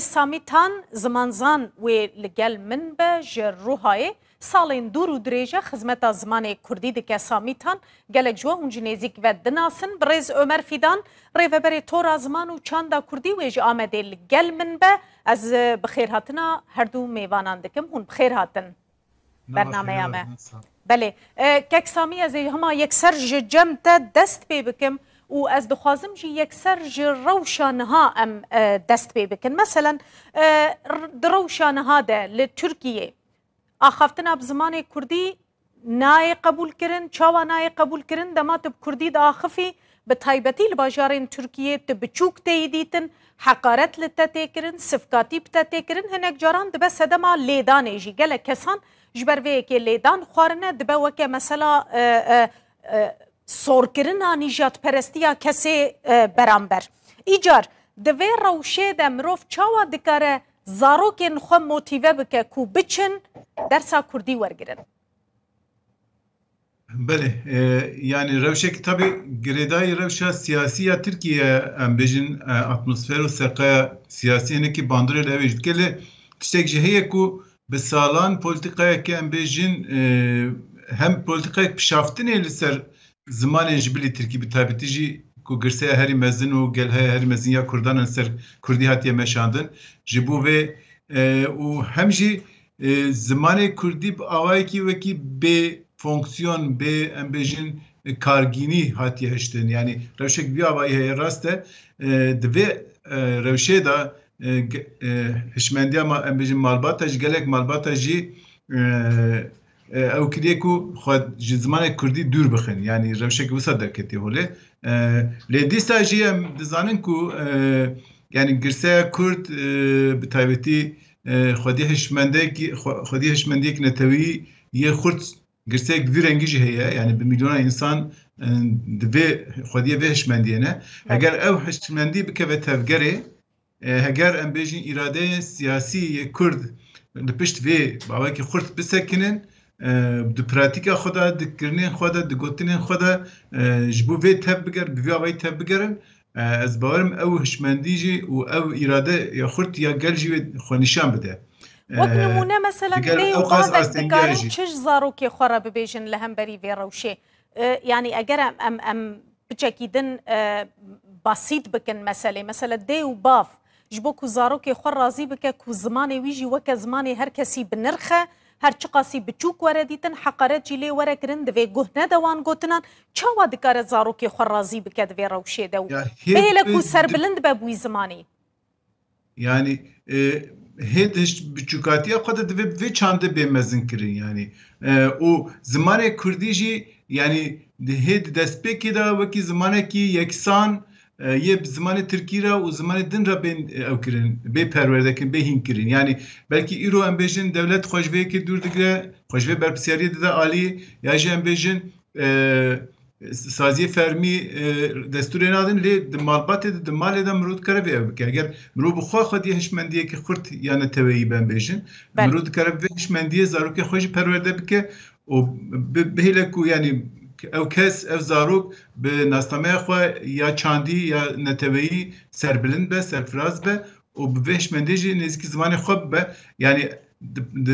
سامیتان زمانزان و لگل من به جروهای سالین دور و دریجه خدمت زمان کردی دکه سامیتان گلک جوا هنج نزیک و دناسن برز عمر فیدان ریوبر تور زمان و چاندا کردی و اج آمده لگل من به از بخیر هاتنا هر دو میوانان دکم هون بخیر هاتن برنامه یامه بله که سامی از هما یک سر جم تا دست پی بکم و از دخوازم جی یک سر روشانها ام دست پی بکن مثلا روشانها ده لترکیه آخفتنا بزمان کردی نای قبول کرن چاوا نای قبول کرن دمات بکردی دا آخفی بتایبتی لباجارین ترکیه تبچوک تیدیتن حقارت لتته کرن صفقاتی بتته کرن هنک جاران دبه سدما لیدانه جی گله کسان جبروه که لیدان خوارنه دبه وکه مثلا سورکرنا نجات پرستیا کسی برانبر ایجار دوی روشه ده مروف چاوا دکاره زاروکین خو موتیوه بکه کو بچن درسا کردی ورگرن بله yani revşek tabi giredayı revşa siyasiya Türkiye bejin atmosfer و سقا siyasi ki bandırı levej kele tiştek jeheye ku be salan politikaya ki bejin hem politikaya pişaftin eliser zaman jibili Türkiye bi tabitici ku girse heri mezin u gel heri mezin ya Kurdan ser Kurdi hatiye meşandın jibu ve u hemji zaman Kurdi avay ki ve ki be fonksiyon be embejin kargini hatiye heştin yani revşek bir avay raste dve revşe da hişmendiye ama embejin malbataj gelek malbataji او کدیه کو خود زمان کردی دور بخن یعنی روشه که وسط درکتی هوله لیدی ساجی هم دزانن کو یعنی گرسه کرد بتایبتی خودی هشمندی که نتوی یه خورد گرسه که رنگیجی هیه یعنی به میلیون انسان دوی خودی به هشمندیه نه اگر او هشمندی بکه و تفگره اگر ام بیجین اراده سیاسی کرد پشت وی باوی که خورد بسکنن د پراتیکا خدا د کرنین خدا د گوتنین خدا جبو وی تب بگر بیا وی تب بگرن از باورم او هشمندیجی و او اراده یا خرط یا گلجی خو نشان بده وقت نمونه مثلا بی وقت دکارن چش زاروکی خورا ببیجن لهم بری وی روشه يعني اگر ام بچکیدن بسيط بکن مثلا دی و باف جبو کو زاروکی خور راضی بکه کو زمانی ویجی وک زمانی هر کسی بنرخه هر چی قاسی بچوک وردیتن حقارت جلی ورکرن دوی گهنه دوان گوتنان چاوا دکار زاروکی خور راضی بکه دوی روشه دو بهله کو سر بلند ببوی زمانی yani هیچ بچوکاتی خود دوی چانده بیمزن کرین yani o zamanı Kurdiji yani هید دست پی دا وکی زمانه کی یکسان یه زمان ترکی را و زمان دن را بین او کرن به پرورده کن به هین کرن یعنی بلکه ایرو ام بیژن دولت خوشوی که دور دگره خوشوی برپسیاری ده عالی یا جه ام بیژن سازی فرمی دستور نادن لی دمالبات دمال ده مرود کره وی که اگر مرود بخواه خودی هشمندیه که خورد یعنی تویی بم بیژن مرود کره وی هشمندیه زارو که خوش پرورده بکه و بهله کو یعنی او کس او زاروک به ناسنامه خو یا چاندی یا نتوی سربلند به سرفراز به و به هشمندیجی نزدیک زمان خوب به یعنی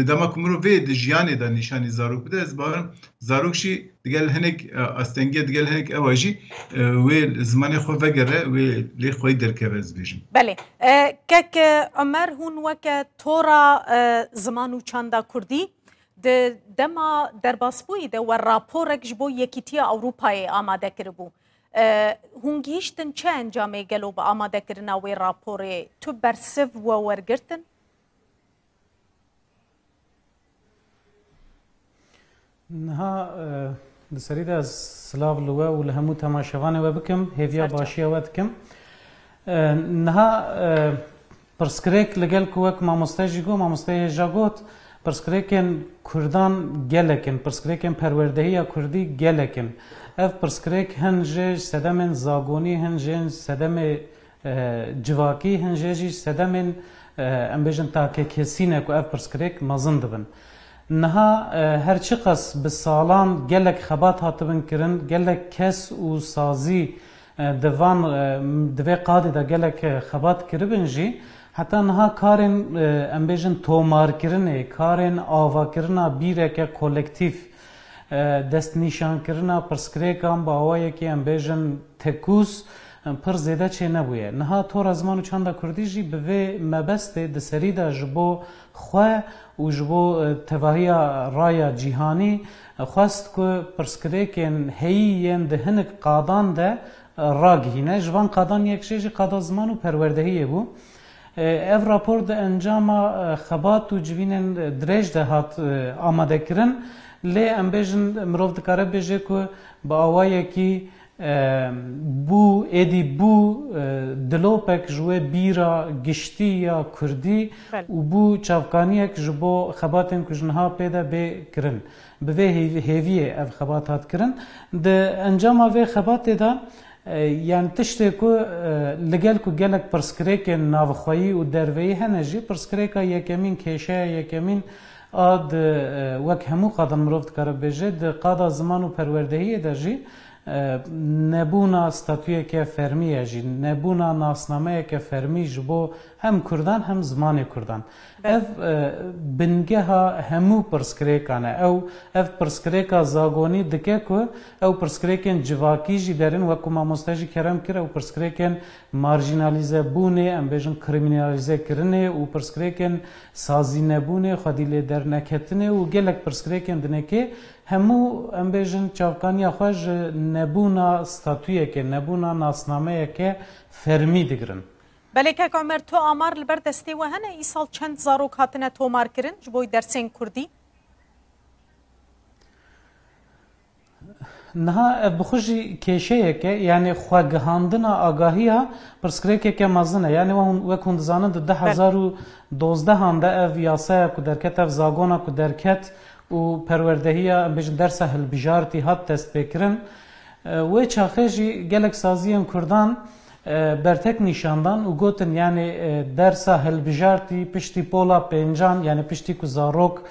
دما کومرو وی د جیانه د نشانی زاروک بده از بارم زاروکشی دگل هنک استنگی دگل هنک اواجی و زمان خو وگره و لی خوی درکوز بیجن بله کک عمر هون وک تورا زمانو چاندا کردی دما در باسبوی ده و راپورک جبو یکیتی اروپای آماده کربو هونگیشتن چه انجامه گلو با آماده کرنا و راپوره تو برسف و ورگرتن؟ نها بسريد از سلاف لوا ولهمو تماشوانه وبكم هيفيا باشيه ودكم نها برسكريك لقال كوك ما مستجيجو ما مستجيجاغوت پرسکریکن کردان گلکن پرسکریکن پروردهی کردی گلکن اف پرسکریک هنجه سدمن زاگونی هنجه سدم جواکی هنجه سدم امبیجن تاکه کسینه کو اف پرسکریک مزند بن نها هرچی قص به سالان گلک خبات هاتبن کرن گلک کس و سازی دوان دوی قادی دا گلک خبات کربن جی حتی نها کارن ام بیژن تومارکرنه کارن آواکرنا بیرک کولکتیف دست نیشان کرنا پرسکریکان با آوایی که ام بیژن تکوس پر زیده چه نبویه نها طور از مانو چانده کردی جی به مبسته دسری دا جبو خواه و جبو تواهی رای جیهانی خواست که پرسکریکن هیین دهنک قادان ده راگهینه جوان قادان یک شیجی قادا زمان و پروردهیه بو ev rapor de encama xebat û civînên dirêj de hat amade kirin lê em bêjin mirov dikare bêje ku bi awayekî bû êdî bû dilopek ji wê bîra giştî ya Kurdî û bû çavkaniyek ji bo xebatên ku ji niha pê de bê kirin bi vê hêviyê ev xebat hat kirin di encama vê xebatê de yani tiştê ku li gel ku gelek pirsgirêkên navxwayî û derveyî hene jî pirsgirêka yekemîn kêşeya yekemîn a di wek hemû qadan mirov dikare bêje di qada ziman û perwerdehiyê de jî nebûna statûyeke fermî ye jî nebûna nasnameyeke fermî ji bo hem Kurdan hem zimanê Kurdan ev bingeha hemû pirsgirêkan e ev pirsgirêka zagonî dike ku ew pirsgirêkên civakî jî derin wekû mamoste jî kerem kir ew pirsgirêkên marjinalîze bûnê em bêjin kriminalîze kirinê û pirsgirêkên sazî nebûnê xwedî lê derneketinê û gelek pirsgirêkên dinekê hemû em bêjin çavkaniya xwe ji nebûna statûyeke nebûna nasnameyeke fermî digirin. Belê kek Ömer tu amar li ber destê we hene îsal çend zarok hatine tomarkirin ji bo dersên Kurdî? Niha ev bixwe jî kêşeyeke yani xwegihandina agahiya pirsgirêkeke mezin e yani wek hûn dizanin di 2012 de ev yasaya ku derket ev zagona ku derket û perwerdehiya em bêjin dersa hilbijartî hat destpêkirin wê çaxê jî gelek saziyên Kurdan bertek nîşandan û gotin yani dersa hilbijartî piştî pola pêncan yani piştî ku zarok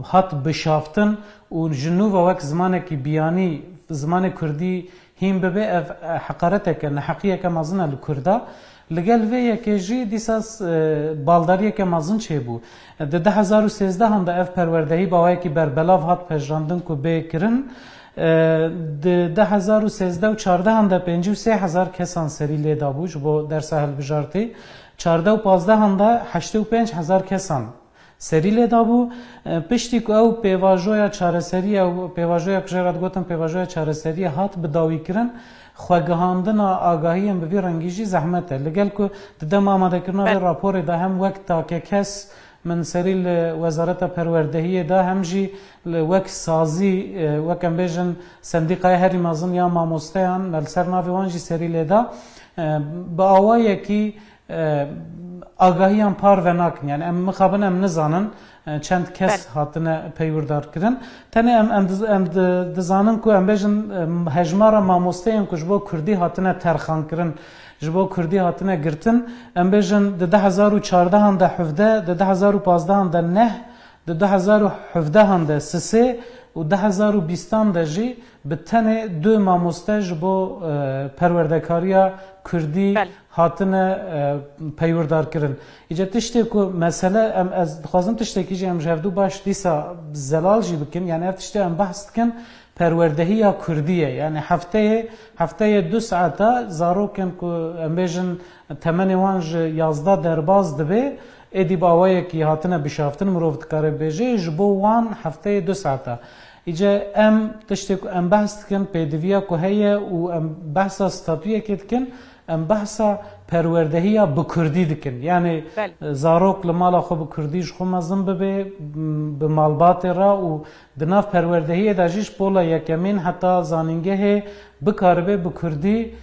hat bişaftin û ji nû ve wek zimanekî biyanî zimanê Kurdî hîn bibe ev heqareteke neheqiyeke mezin e li Kurda li gel vê yekê jî dîsas baldariyeke mezin çêbû di 2013 de ev perwerdehî bawayekî berbelav hat pejrandin ku bê kirin di 2013 û 14 de 53,000 kesan serî lê dabû ji bo dersa hilbijartî 14 û 15 de 85,000 kesan serî lê dabû piştî ku ew pêvajoya çareseriya ew pêvajoya kujera digotin pêvajoya çareseriya hat bi dawîkirin xwegihandina agahiyên bi vî rengî jî zehmet e li gel ku di dema amadekirina vê raporê de hem wek takekes min serî li wezareta perwerdehiyê de hem jî li wek sazî wek em bêjin sendîqaya herî mezin ya mamosteyan li ser navê wan jî serî lê da bi awayekî agahiyan par ve nakin yani em mixabin em nizanin çend kes hatine peywırdar kirin tenê em dizanin ku em bêjin hejmara mamosteyên ku ji bo Kurdî hatine terxan kirin ji bo Kurdî hatine girtin em bêjin di 2014 de 17 di 2015 de neh di 2017 de sisê û 2020 de jî bi tenê du mamoste ji bo perwerdekariya Kurdî hatine peywırdar kirin. İca tiştê ku mesele em ez dixwazim tiştekî jî em ji hevdû baş dîsa zelal jî bikin yani ev tiştê em behs dikin perwerdehiya Kurdî ye yani hefteyê 2 saeta zarokên ku em bêjin temenê wan ji 11 derbas dibe êdî bawayekî hatine bişaftin mirov dikare bêje ji bo wan hefteyê 2 saeta îca em tiştê ku em behs dikin pêdiviya ku heye û em behsa statûyekê dikin em behsa perwerdehiya bi Kurdî dikin yani zarok li mala xwe bi Kurdî ji xwe mezin bibe bi malbatê ra û di nav perwerdehiyê de jî ji pola yekemîn heta zanîngehê bikaribe bi Kurdî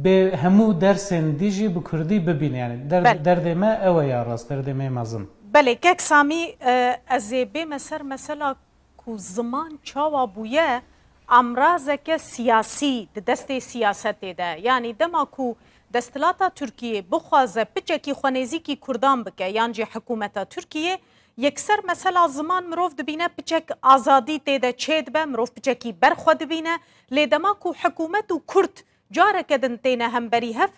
bê hemû dersên dî jî bi Kurdî bibîne yani derdê me ew e ya rast derdê me mezin. Belê kek Samî ez ê bême ser mesela ku ziman çawa bûye amrazeke siyasî di destê siyasetê de yani dema ku destilata Tirkiyê bixwaze piçekî xwenêzîkî Kurdan bike yan jî hikûmeta Tirkiyê yekser mesela ziman mirov dibîne piçek azadî tê de çê dibe mirov piçekî berxwe dibîne lê dema ku hikûmet û Kurd careke din têne hemberî hev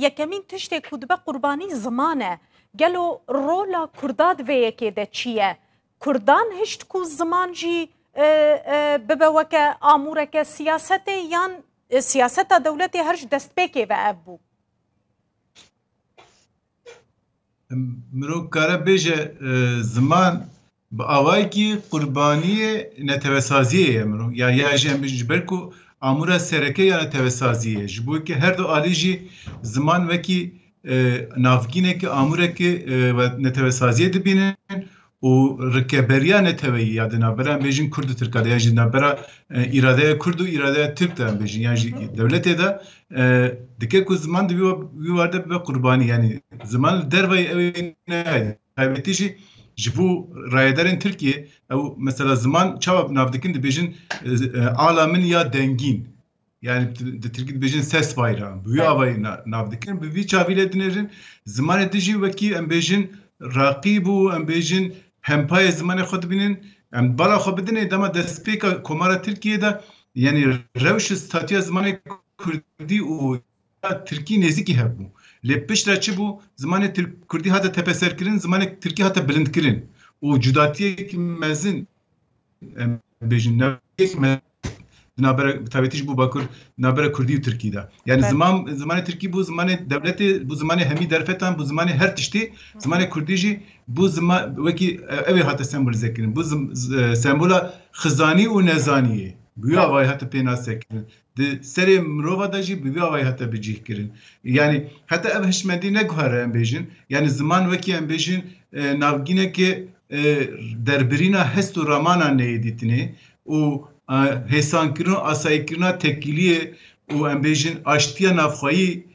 یەکەمین تشتێک و دبە قوربانی زمانە گەلۆ ڕۆلا کوردا divê yekê de çi ye Kurdan hişt ku ziman jî bibe weke amûreke siyasetê yan siyaseta dewletê her ji destpêkê ve ev bû مرۆڤ کارە بێژە زمان bi awayekî qurbaniyê netewesaziyê ye mirov ya jî em ji ber ku amûra sereke ya netewesazî ye ji bo wekî her du alî jî ziman wekî navgînekî amûrekî netewesaziyê dibînin û rikeberiya neteweyî ya di navbera em bêjin Kurd û Tirka de ya jî navbera îradeya Kurd û îradeya Tirk de em bêjin ya jî dewletê de dike ku ziman di wî warde bibe qurbanî yanî ziman li derveyê ew nehêle taybetî jî ji bo rayedarên Tirkiye ew mesela ziman çawa nav dikin dibêjin ala min ya dengîn yani di Tirkî dibêjin ses bayrağı bi wî avayî nav dikin bi vî çavî lê dinêrin zimanê di jî wekî em bêjin raqîb û em bêjin hempayê zimanê xwe dibînin em bala xwe bidinê dema destpêka Komara Tirkiye de yani rewşa statiya zimanê Kurdî û Tirkî nêzîkî hebû lê piştre çi bû zimanê Kurdî hate tepeserkirin zimanê Tirkî hate bilindkirin û cudatiyekî mezin em bêjin nabere tabii bu bakır nabere Kurdî û Tirkî de yani zimanê Tirkî bu zimanê devletê bu zimanê hemî derfetan bu zimanê her tiştî zimanê Kurdî jî bu ziman wekî ew ê hate sembolize kirin bu sembola xizanî û nezaniyê bi wî avayî hate pênasekirin di serê mirova de jî bi wî avayî hate bicih kirin yani heta ev hişmendî neguhere em bêjin yani ziman wekî em bêjin navgînekê derbirîna hest û ramanan neyê dîtinê û hêsankirina asayîkirina tekîliyê û em bêjin aştiya navxwayî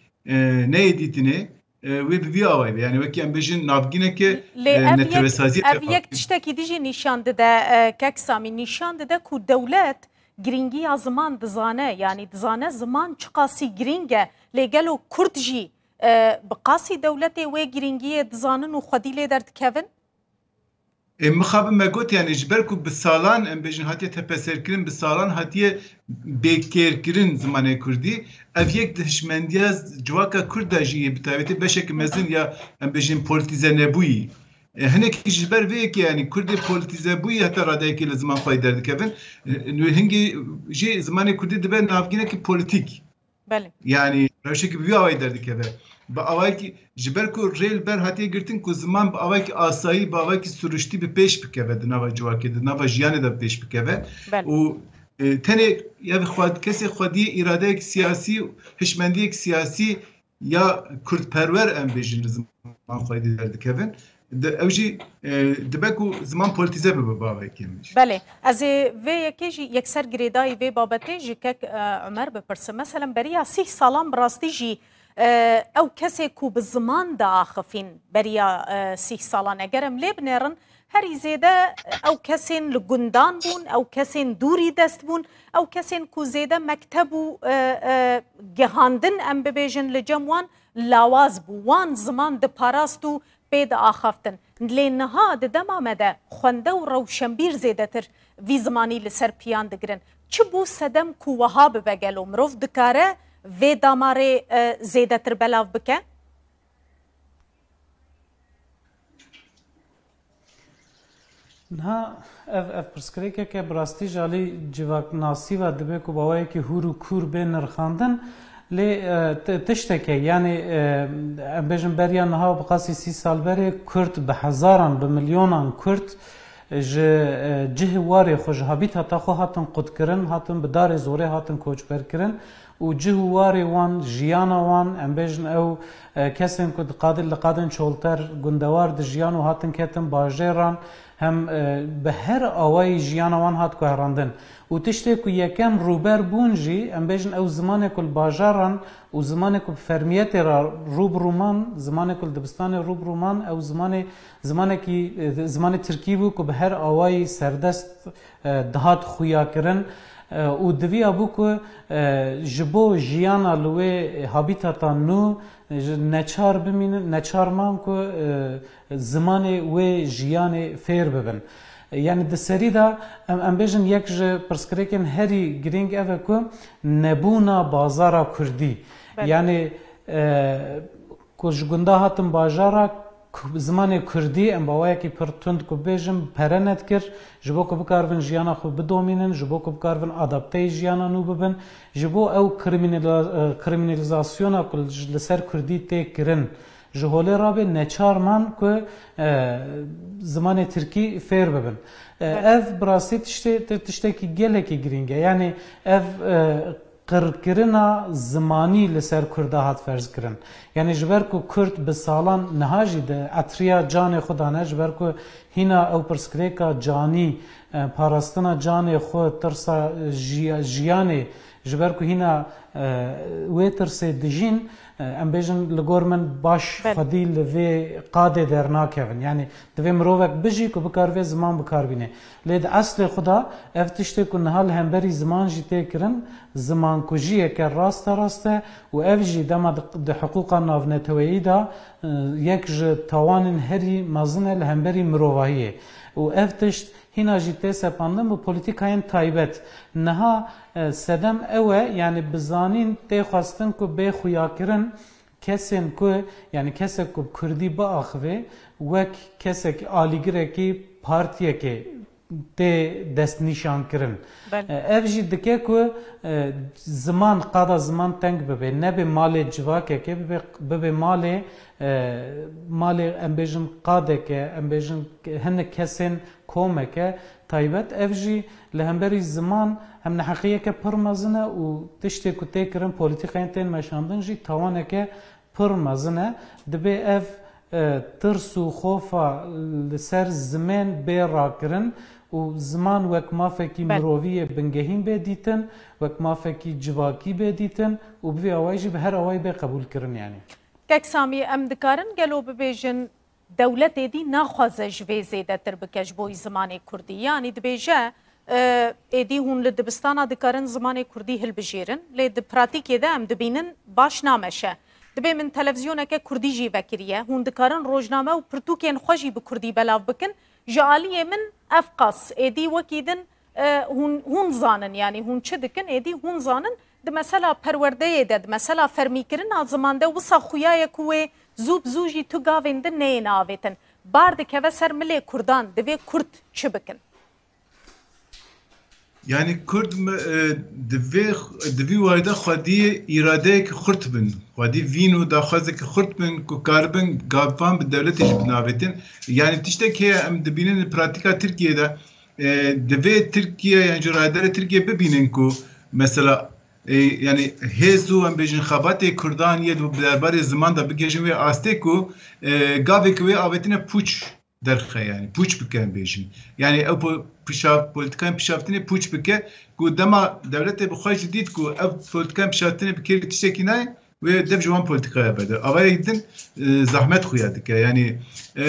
neyê dîtinê wê bi vî awayî yani wekî em bêjin navgînekê netewesazî ev yek tiştekî dijî nîşan dide kek Samî nîşan dide ku dewlet giringiya ziman dizane yani dizane ziman çi qasî giring e lê gelo Kurd jî bi qasî dewletê wê giringiyê dizanin û xwedî lê derdikevin mixabim me got yani ji ber ku bi salan em bêjin hatiye tepeserkirin bi salan hatiye bêkêrkirin zimanê Kurdî ev yek di hişmendiya civaka Kurd de jî bi taybetî beşekî mezin ya em bêjin polîtîze nebûyî hinekî ji ber vê yekê yani Kurdê polîtîze bûyî heta radeyekê li ziman xwe derdikevin hingî jî zimanê Kurdî dibe navgînekî polîtîk yani rewşekî bi wî awayî derdikeve bi awayekî ji ber ku rêl ber hatiye girtin ku ziman bi awayekî asayî bi awayekî sürüştî bi pêş bikeve di nava civakê di nava jiyanê de pêş bikeve û tenê ya kesê xwediyê îradeyek siyasî hişmendiyek siyasî ya Kurdperwer em bêjin li ziman xwe derdikevin ew jî dibe ku ziman polîtîze bibe bi awayekî Belê ez ê vê yekê jî yekser girêdayî vê babetê ji kek Ömer bipirsim mesela beriya 30 salan bi rastî jî ew kesê ku bi ziman de axifîn beriya 30 salan eger em lê binêrin herî zêde ew kesên li gundan bûn ew kesên dûrî dest bûn ew kesên ku zêde mekteb û gihandin em bibêjin li cem wan lawaz bû wan ziman diparast û pê de axaftin lê niha di dema me de xwende û rewşenbîr zêdetir vî zimanî li ser piyan digirin çi bû sedem ku wiha bibe gelo mirov dikare vê damarê zêdetir belav bike Niha ev pirsgirêkeke bi rastî jî alî civaknasî ve dibe ku bawayekî hûr û kûr bên nirxandin lê tiştekê yani em bêjin beriya niha bi qasî 30 sal berê Kurd bi hezaran bi milyonan Kurd ji cihê warê xwe ji habîtata xwe hatin qutkirin hatin bi darê zorê hatin koçberkirin û cih û warê wan jiyana wan em bêjin ew kesên ku li qadin çolter gundewar di jiyan û hatin ketin bajêran hem bi her awayî jiyana wan hat guherandin û tiştê ku yekem rûber bûn jî em bêjin ew zimanê ku li bajaran û zimanê ku fermiyetê ra rûbirûman zimanê ku li dibistanê rûbirûman ew zimanekî zimanê Tirkî bû ku bi her awayî serdest dihat xuyakirin û diviya bû ku ji bo jiyana li wê habîtata nû neçar bimînin neçarman ku zimanê wê jiyanê fêr bibin yani di serî de em bêjin yek ji pirsgirêkên herî giring ev e ku nebûna bazara Kurdî yani کجگنده هاتم باجارا زمان کردی ام باوی که پر تند کو بیجم پرنت کر جبو کو بکارون جیانا خو بدومینن جبو کو بکارون آداپتی جیانا نو ببن جبو او کریمینالیزاسیونا کل لسر کردی تی کرن جهوله رابه نچار من که زمان ترکی فیر ببن اف براسی تشته کی گله کی گرینگه یعنی اف قرکرنا زمانی لسر کرده هات فرض کرن یعنی جبر کو کرد به سالان نهاجی ده اتریا جان خدا نه جبر کو هینا او پرسکریکا جانی پاراستنا جان خود ترسا جیانی جبر کو هینا ویترس دجین ام بیجن لگورمن باش خدی لوی قاده در ناکهون یعنی دوی مروک بجی کو بکار وی زمان بکار بینه لید اصل خدا افتشته کو نهال همبری زمان جیته کرن زمان کجیه که راسته و افجی دم د حقوق ناونتوی دا یک ج توانن هری مزنه لهمبری مروایه و افتشت هینا جیته سپاندم و پولیتیکاین تایبت نها سدم اوه یعنی بزانین تی خواستن که به خویا کرن کسین که یعنی کسی که کردی با آخوه وک کسی که آلیگره که پارتیه که تی دست نشان کرن اف جی دکه که زمان قادا زمان تنگ ببه نبه مال جواکه که ببه مال امبیجن قاده که امبیجن هنه کسین کومه که تایبت اف جی لهمبری زمان هم نحقیه که پرمزنه و تشتی که تکرن پولیتیقین تین مشاندن جی توانه که پرمزنه دبی اف ترس و خوفا لسر زمان بی را کرن و زمان وک مافکی مرووی بنگهین بدیتن وک مافکی جواکی بدیتن و بوی آوایجی به هر آوای بی قبول کرن یعنی کک سامی ام دکارن گلو ببیجن دولت دی نخوازه جوی زیده تر بکش بوی زمان کردی یعنی دبیجه ایدی هون لدبستانا دکارن زمان کردی هل بجیرن لید پراتیکی ده ام دبینن باش نامشه دبی من تلویزیونه که کردی جی وکریه هون دکارن روزنامه و پرتوکین خوشی به کردی بلاو بکن جالیه من افقاس ایدی وکیدن هون زانن یعنی هون چه دکن ایدی هون زانن ده مثلا پرورده ده مثلا فرمی کرن زمان ده وسا خویای کوه زوب زوجی تو گاوند نه ناویتن بارد که و سر ملی کردان دوی کرد چه بکن yani Kurd divê wayda xwediyê îradeyek xurt bin xwedî vîn û daxwazek xurt bin ku karibin gavan bi dewletê jî binavêtin yani tiştek heye em dibînin pratika Tirkiyeyê de divê Tirkiye yani radera Tirkiye bibînin ku mesela yani hêz û em bêjin xebatê Kurdan yê bi derbarê ziman da bigêjin wê astê ku gavek wê avêtine pûç derxe yani pûç bike em bêjin yani ew politikayên pişaftînê pûç bike ku dema devletê bi xwe jî dît ku ev politikayên pişaftînê bi kêrî tiştekî nayê wê dev ji wan polîtikaya bede avaya gidin zahmet xuya dike yani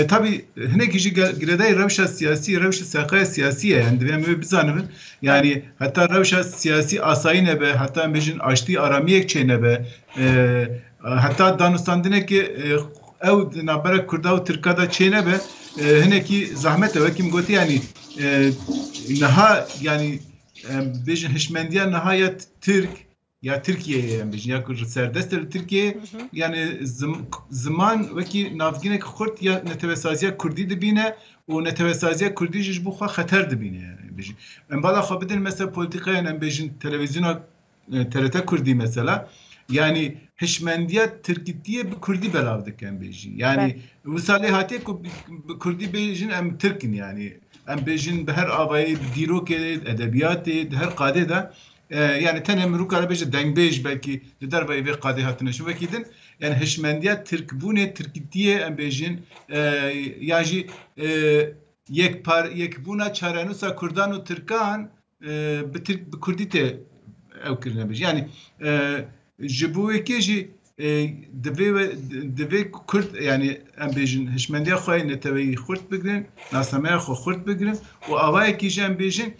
tabii hinekî jî girêdayê rewşa siyasî rewşa seqaya siyasî ye yani divê em wê bizanin yani heta rewşa siyasî asayî nebe heta em bêjin aştî aramiyek çê nebe heta danûstandinekê ew navbera Kurda û Tirka da çê nebe hinekî zahmet e wekî min gotî yani niha yani bêjin hişmendiya nihayet Türk ya Tirkiye'ye yani bêjin ya serdest li Tirkiye yani ziman wekî navgînek xurt ya netewsaziya Kurdî dibîne û netewsaziya Kurdî jî ji bo xwe xeter dibîne yani bêjin em bala xwe bidin mesela polîtikayên em bêjin televizyona TRT Kurdî mesela yani hişmendiya Tirkîtiye bi Kurdî belav dikin bêjin yani wisalê hatiye ku Kurdî bêjin em Tirkin yani em bêjin bi her avayê dîrokê edebiyatê her qadê de yani tenê min rûkare bêje dengbêj belkî li derveyê vê qadê hatine şû vekî din yani hişmendiya Tirkbûnê Tirkîtiyê em bêjin ya jî yekbûna çarenûsa Kurdan û Tirkan bi Kurdî tê ew kirine bêjin yani ji bo wekê jî divê Kurd yani em bêjin hişmendiya xwe neteweyî xurt bigirin nasameya xwe xurt bigirin û avayekî jî em bêjin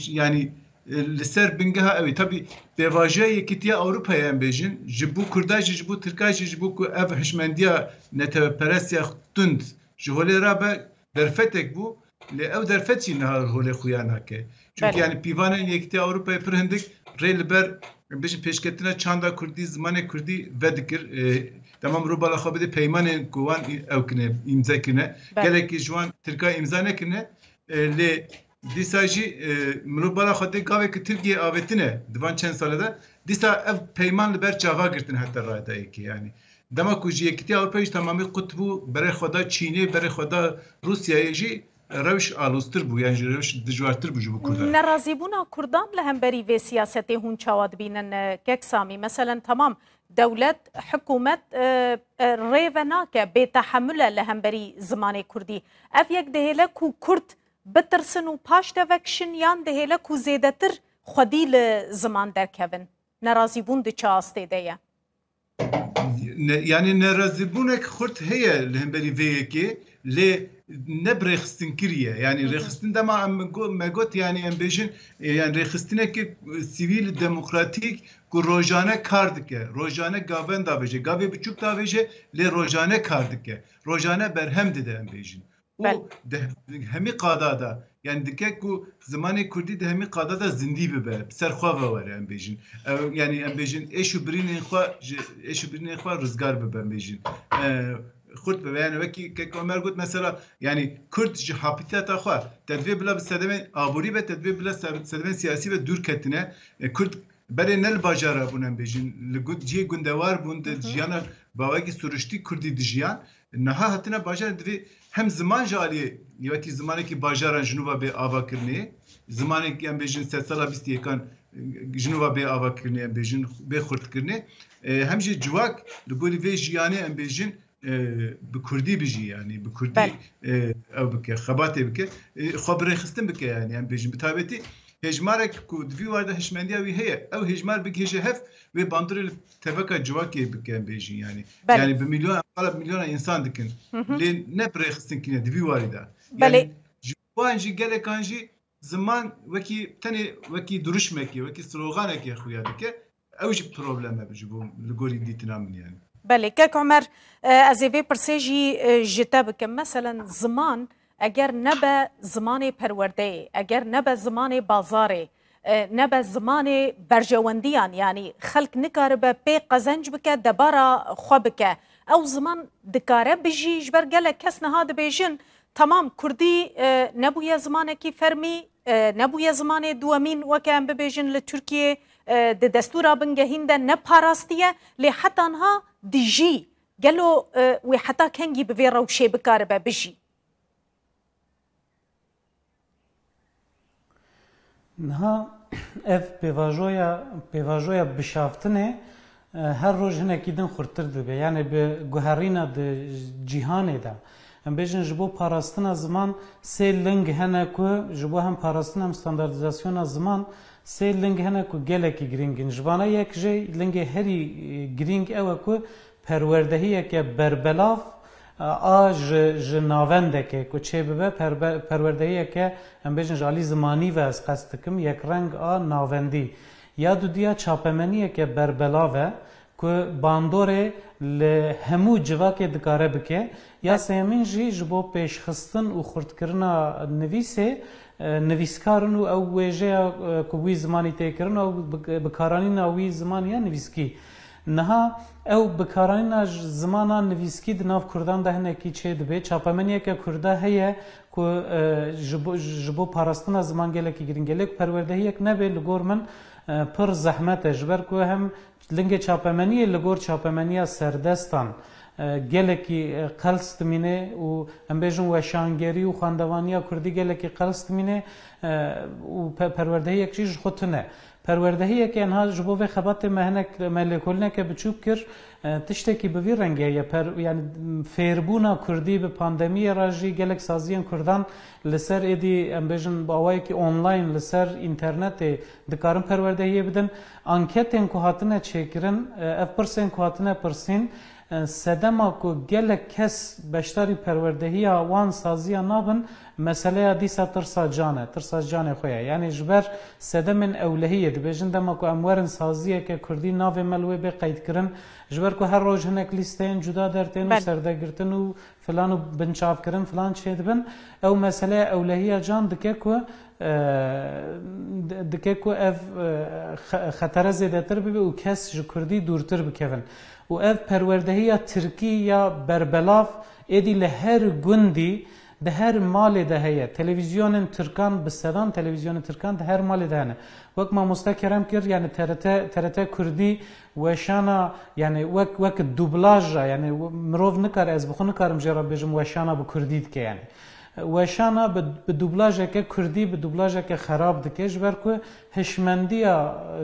yani li ser bingeha ew tabii pêvajoya Yekîtiya Ewropayê em bêjin ji bo Kurda jî ji bo Tirka jî ji bo ku ev hişmendiya neteweperestiya tund ji holê ra be derfetek bû lê ew derfet jî niha holê xuya nake çünkü yani pîvanên Yekîtiya Ewropayê pir hindik rê li ber بيجي پێشکەتنە çanda Kurdî zimanê Kurdî ve dikir tamam rûbala xwe bide peymanên ku wan ew kine îmza kirine gelekî ji wan Tirkiye îmza nekirine lê dîsa jî rûbala xwe tê gavekî Tirkiye avêtine divan çend salê de dîsa ev peyman li ber çava girtin heta radayekî yani dema ku ji Yekîtiya Ewropayê jî tamamî qut bû berê xwe da Çînê berê xwe da Rusyayê jî rewş alûstir bû yani rewş dijwartir bû ji bo Kurdan. Nerazîbûna Kurdan li hemberî vê siyasetê hûn çawa dibînin kek Samî mesela tamam dewlet hikûmet rêve nake bêtehemûl e li hemberî zimanê Kurdî ev yek dihêle ku Kurd bitirsin û paş devekişin yan dihêle ku zêdetir xwedî li ziman derkevin nerazîbûn di çi astê de ye. Yani nerazîbûnek xurt heye li hemberî vê yekê lê ne birêxistin kiriye yani rêxistin dema me got yani em bêjin yani rêxistinekî sivîl demokratîk ku rojane kar dike rojane gaven davêje gavê biçûk davêje lê rojane kar dike rojane berhem dide em bêjin û hemî qada da yani dike ku zimanê Kurdî de hemî qada da zindî bibe serxwe vewere em bêjin yani em bêjin êş û birînên xwe rizgar bibe em bêjin Kurt be yani vekî kek Ömer got mesela yani Kurd ji hapîteta xwe tedvê bila bi sedemên aborî ve tedvê bila sedemên siyasî ve dûr ketine Kurd berê ne li bajara bûn em bêjin li ciyê gundewar bûn di jiyana bawekî sûriştî Kurdî dijiyan niha hatine bajar divê hem ziman ji aliyê wekî zimanekî bajaran jinûva bê avakirinê zimanekî em bêjin sed sala bîstî yekan jinûva bê avakirinê em bêjin bê xurtkirinê hem jî civak li gorî vê jiyanê em bêjin bi Kurdî bijî yani bi Kurdî ew bike xebatê bike xwe birêxistin bike yani em bêjin bi taybetî hejmarek ku divî warda hişmendiya wî heye ew hejmar bigêje hev wê bandorê li teveka civakê bike em bêjin yani yani bi milyona insan dikin lê ne birêxistinkine divî warî da yani ji wan jî gelekan jî ziman wekî tenê wekî duruşmekê wekî sloganekê xuya dike ew jî problem e ji bo li gorî dîtina min yani. بله که عمر از وی پرسیجی جته بکم مثلا زمان اگر نبه زمان پرورده اگر نبه زمان بازاره نبه زمان برجواندیان یعنی خلق نکاره به پی قزنج بکه دبارا خو بکه او زمان دکاره بجی جبر گله کس نهاد بیجن تمام کردی نبوی زمان کی فرمی نبوی زمان دوامین وکم ببیجن لترکیه د دستورا بنگهینده نه پاراستیه لی حتی انها دیجی گلو و حتی کنگی به روشه بکاره به بجی نه اف پیواژویا بشافتنه هر روز هنه کیدن خورتر دبه یعنی به گوهرینا د جهانه ده ام بیژن جبو پاراستنا زمان سه لنگ هنه کو جبو هم پاراستنا هم استانداردیزاسیون زمان سه لنگ هنه کو گلکی گرینگن جوانا یک جی لنگ هری گرینگ او کو پروردهی که بربلاف آج جناونده که چه ببه پروردهی که ام بیژن جالی زمانی و از قصدکم یک رنگ آ ناوندی یا دو دیا چاپمنیه که بربلاوه که باندوره لهمو جواک دکاره بکه یا سیمین جی جبو پیشخستن و خردکرنا نویسه نویسکارن و او ویجه کوی زمانی تکرن و بکارانی ناوی زمانی نویسکی نها او بکارانی زمانا نویسکی دناف کردان ده نکی چه دبه چاپمنیه که کرده هیه که جبو پاراستنا زمان گله که گرینگله که پرورده یک نبه لگور من پر زحمت جبر که هم لنگ چاپمنی لگور چاپمنی سردستان گلکی قلست مینه و ام بیژن و شانگری و خواندوانی کردی گلکی قلست مینه و پرورده یک چیز خودتونه پرورده یک انها جبو و خبات مهنک ملکولنه که بچوب کر تشتکی بوی رنگه یعنی فیربونا کردی به پاندمی راجی گلک سازیان کردان لسر ایدی ام بیژن باوایی که آنلاین لسر اینترنت دکارن پرورده بدن انکتن که هاتنه چکرن اف پرسن که هاتنه پرسین سدما کو گلک کس بشتاری پروردهی وان سازیا نابن مسئله دیسا ترسا جانه خویا یعنی جبر سدمن اولهیه دبیجن دما کو امورن سازیه که کردی ناو ملوی به قید کرن جبر کو هر روز هنک لیستین جدا درتین و سردگرتن و فلان و بنچاف کرن فلان چه دبن او مسئله اولهیه جان دکه کو اف خطر زیاده تر ببی و کس جو کردی دورتر بکن و اف پروردهی ترکی یا بربلاف ایدی لهر گندی ده هر مال ده هيا تلفزيون تركان بالسدان تلفزيون تركان ده هر مال ده هنا وقت ما مستكرم كر يعني ترتا كردي وشانا يعني وقت الدوبلاج يعني مروف نكر از بخو نكرم جرب بجم وشانا بكردي دك يعني وشانا بالدوبلاج که كردي بالدوبلاج که خراب دك جبركو هشمنديا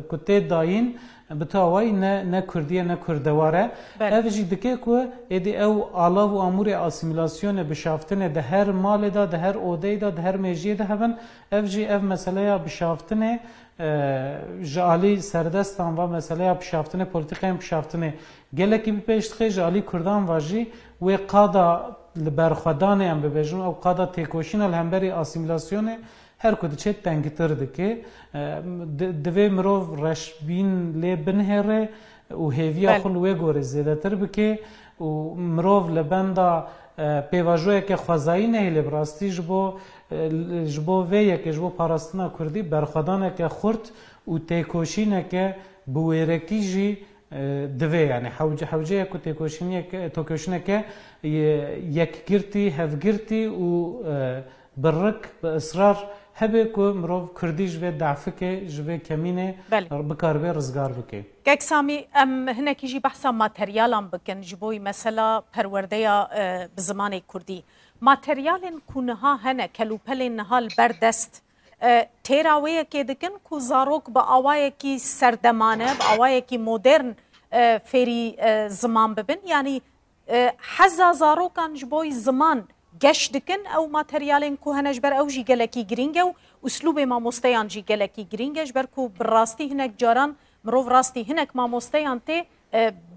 كوتي داين بتاوی نه کردیه نه کردواره اوجی دکه کو ایدی او آلاو و امور اسیمیلاسیون بشافتن ده هر مال دا ده هر اوده دا ده هر میجی ده هبن اوجی او مسئله بشافتن جالی سردستان و مسئله بشافتن پولیتیکای بشافتن گلکی بیشتر جالی کردان واجی و قادا لبرخدان ام ببجون او قادا تکوشین الهمبری اسیمیلاسیون هر کدی چه تنگتر دکه دوی مروف رشبین لی بنهره و هیویا خل وی گوره زیده تر بکه و مروف لبندا پیواجوه که خوازایی نهیلی براستی جبو ویه که جبو پاراستنا کردی برخدانه که خورد و تیکوشینه که بویرکی جی دوی یعنی حوجه که تیکوشینه که یک گرتی هف گرتی و برک به اصرار هبه که مروف کردی جوه دعفکه جوه کمینه بکاربه رزگار بکه گک سامی هنه کیجی بحثا ماتریالان بکن جبوی مثلا پرورده یا بزمان کردی ماتریالین کنها هنه کلوپلین نهال بردست تیراویه که دکن که زاروک با آوائه کی سردمانه با آوائه کی مدرن فری زمان ببین یعنی حزا زاروکان جبوی زمان گشت دکن او ماتریالین که هنش بر او جی گلکی گرینگه و اسلوب ما مستیان جی گلکی گرینگه بر که براستی هنک جاران مروف راستی هنک ما مستیان تی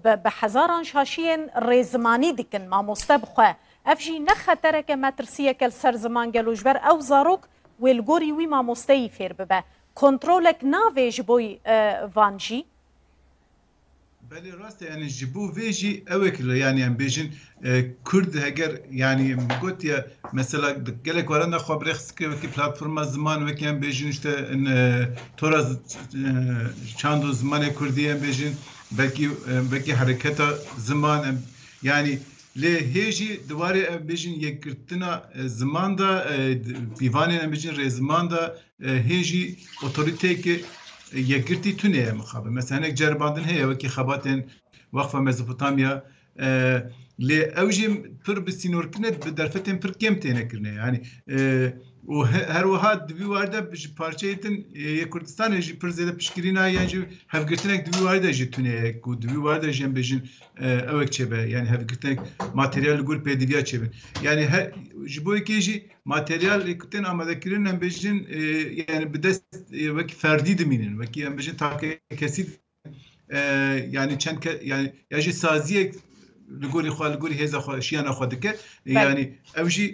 به هزاران شاشین ریزمانی دکن ما مسته بخواه اف جی نخطره که مترسیه که سر زمان گلوش بر او زاروک ویلگوری وی ما مستهی فیر ببه کنترولک ناویج بوی وانجی بله راست يعني جبو فيجي اوكل يعني ام بيجن كرد هجر يعني بقول يا مثلا قالك ورانا خبر خسك وكي بلاتفورم زمان وكي ام بيجن işte تورا چاندو زمان كردي ام بيجن بلكي حركته زمان يعني لهيجي دواري ام بيجن يكرتنا زمان دا بيواني ام بيجن رزمان دا هيجي اوتوريتي یکگرتی تونه مخابه مثلا یک جرباندن هی و کی خباتن وقف مزوپوتامیا لی اوجیم پر بسینور کند به درفتن پر کم تینه کرنه یعنی و هر وحد دوی وارده بج پارچه‌تن یک کردستان جی پر زیاده پشکرینا یعنی هفگرتنک دوی وارده جی تونه کو دوی وارده جیم بجین اوک چبه یعنی هفگرتنک ماتریال گور پدیویا چبه یعنی جبوی کی جی ماتریال کتن آماده کردن بجین yani بدست وکی فردی دمینن وکی ام بجین تاکه کسی yani چند yani یاجی سازی لگوری خواه لگوری هزا خواه شیانا خواه دکه yani اوجی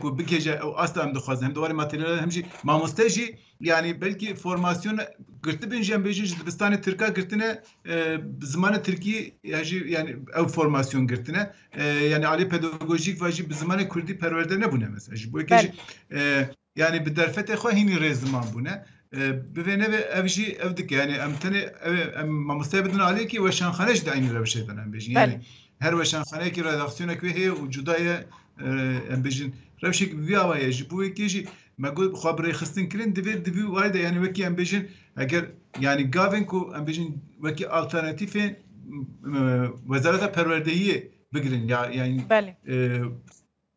کو بکیجه او اصلا هم دخوازه هم دوباره ماتریال همجی ماموستاجی yani belki formasyon gırtı benceğim beji dibistane Türkiye gırtına zaman Türkiye yani ev formasyon gırtına yani ali pedagojik vaji zaman Kürdi perverde ne bu ne mesela bu ki yani bir derfete khahini rezman bu ne bivene ve evji evdik yani emtene mamusta bedin ali ki ve şanxaneş de aynı revşeden hem beji yani her ve şanxane ki redaksiyona ki he vücudaya hem bejin revşik viyavaya bu ki ما قلت خبري خستن كرين دبي وايد يعني وكي ام بيجن اگر يعني غافنكو ام بيجن وكي الترناتيفين وزارة پروردهية بگرين يعني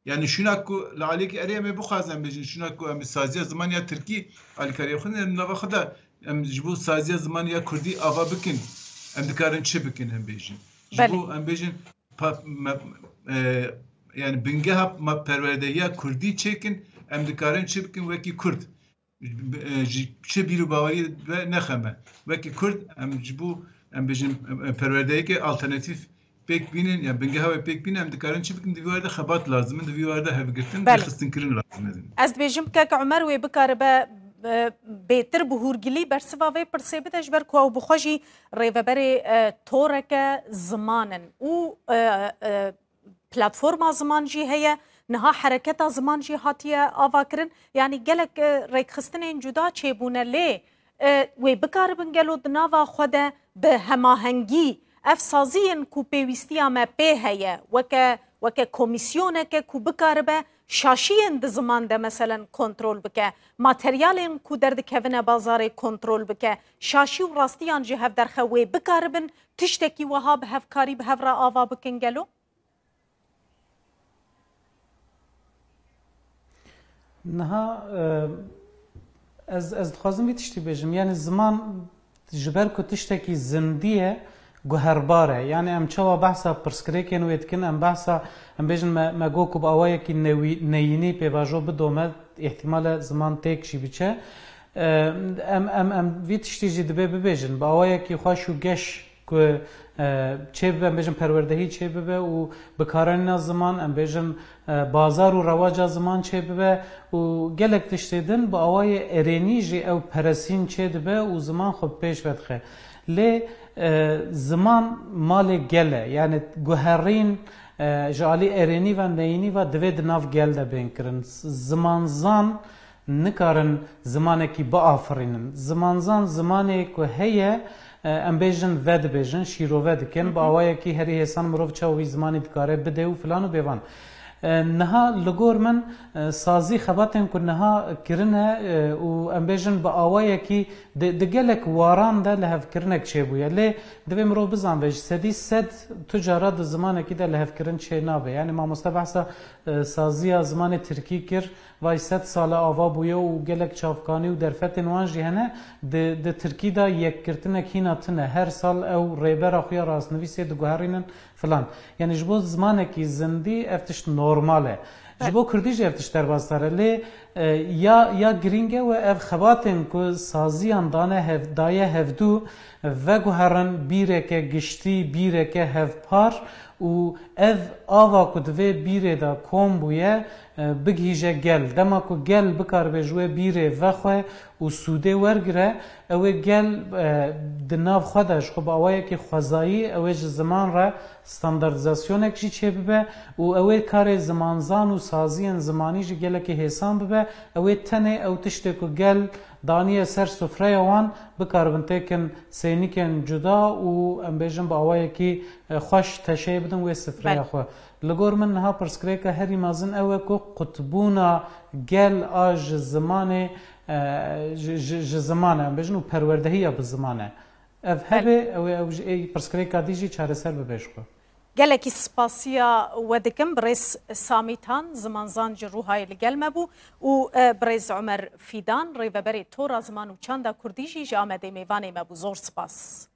يعني شناكو لعليك اريا ما بخاز ام بيجن شناكو ام سازيا زمانيا تركي الكاري خن نوا خدا ام جبو سازيا زمانيا كردي اغا بكن ام دكارن چه بكن ام بيجن جبو ام بيجن يعني بنگها ما پروردهية كردي چيكن ام دکارن چه بکن وکی کرد چه بیرو باوری و نخمه وکی کرد ام جبو ام بجن پروردهی که آلترناتیف پک بینن یا بنگه های پک بینن ام دکارن چه بکن دویوارده خبات لازمه دویوارده هفگرتن بخستن کرن لازمه از بیجم که عمر و بکار به بهتر بهورگلی برسوا و پرسه بدش بر کو بخوجی ریوبر تورک زمانن او پلتفرما زمان جی هيا نها حرکت زمان جی هاتیه آوا کرن یعنی گلک ریک خستن جدا چیبونه لی و بکار بنگلو دناوا خود به هماهنگی افسازین کو پیوستی ما به هيا وک کمیسیونه که کو بکار به شاشین د زمان ده مثلا کنترل بکه ماتریالین کو در دکوینه بازار کنترل بکه شاشی و راستیان جی هف در خوی بکار بن تشتکی وها به هفکاری به هفرا آوا بکن گلو نها از خوازم بی تشتی بیجم یعنی زمان جبر کو تشتکی زندیه گوهرباره یعنی ام چوا بحثا پرسکریکن وید کن ام بحثا ام بیجن ما گوکو با آوایی که نینی پیواجو بدومد احتمال زمان تیک شی بیچه ام وید تشتی جی دبه ببیجن با آوایی که خواشو گش که چه ببه ام بیجن پروردهی چه ببه و بکارن زمان ام بیجن بازار و رواج زمان چه ببه و گلک تشتیدن با آوای ارینی جی او پرسین چه دبه و زمان خود پیش بدخه لی زمان مال گله یعنی گوهرین جالی ارینی و نینی و دوید ناف گل ده بین کرن زمان زان نکارن زمانه کی با آفرینن زمان زان زمانه که هیه ام بیجن ود بیجن شیرو ود کن با آوائه کی هری حسان مروف چاوی زمانی دکاره بده و فلان و بیوان نها لگور من سازی خباتن که نها کرنه و ام بیجن با آوائه کی دگلک واران ده لحف کرنک چه بویا لی دوی مرو بزن بیج سدی سد تجارت زمانه کی ده لحف کرن چه نابه یعنی ما مستبحثا سازی زمان ترکی کر وای 100 سال آوا بویا و گلک چافکانی و درفت نوان جهنه د ترکی دا یک کرتنه کینا تنه هر سال او ریبر اخویا راست نویسی دو گوهرینن فلان یعنی جبو زمانه کی زندی افتش نورماله جبو کردی جه افتش در بازداره لی یا گرینگه و اف خباتن که سازیان دانه دایه هفدو و گوهرن بیره که گشتی بیره که هفپار و اف آوا کدوه بیره دا کوم بویه بگیجه گل دما کو گل بکار بجوه بیره و خواه و سوده ورگره اوه گل دناف خودش خب اوه که خوزایی اوه زمان را ستانداردزاسیون اکشی چه ببه و اوه کار زمانزان و سازین زمانی جی گل که حسان ببه اوه تنه او تشته که گل دانیه سر سفره وان بکار بنته کن سینی کن جدا و ام بیجن با اوه که خوش تشه بدن و سفره خواه لگور من نها پرسکره که هری مازن اوه که قطبونا گل آج زمانه زمانه ام بیجن و پروردهی به زمانه اف هبه او پرسکره که دیجی چاره سر ببیش خو گلکی سپاسیا ودکم برز سامیتان زمانزان جروهای لگل مبو و برز عمر فیدان ریوبری تورا زمان و چنده کردیجی جامده میوانه مبو زور سپاس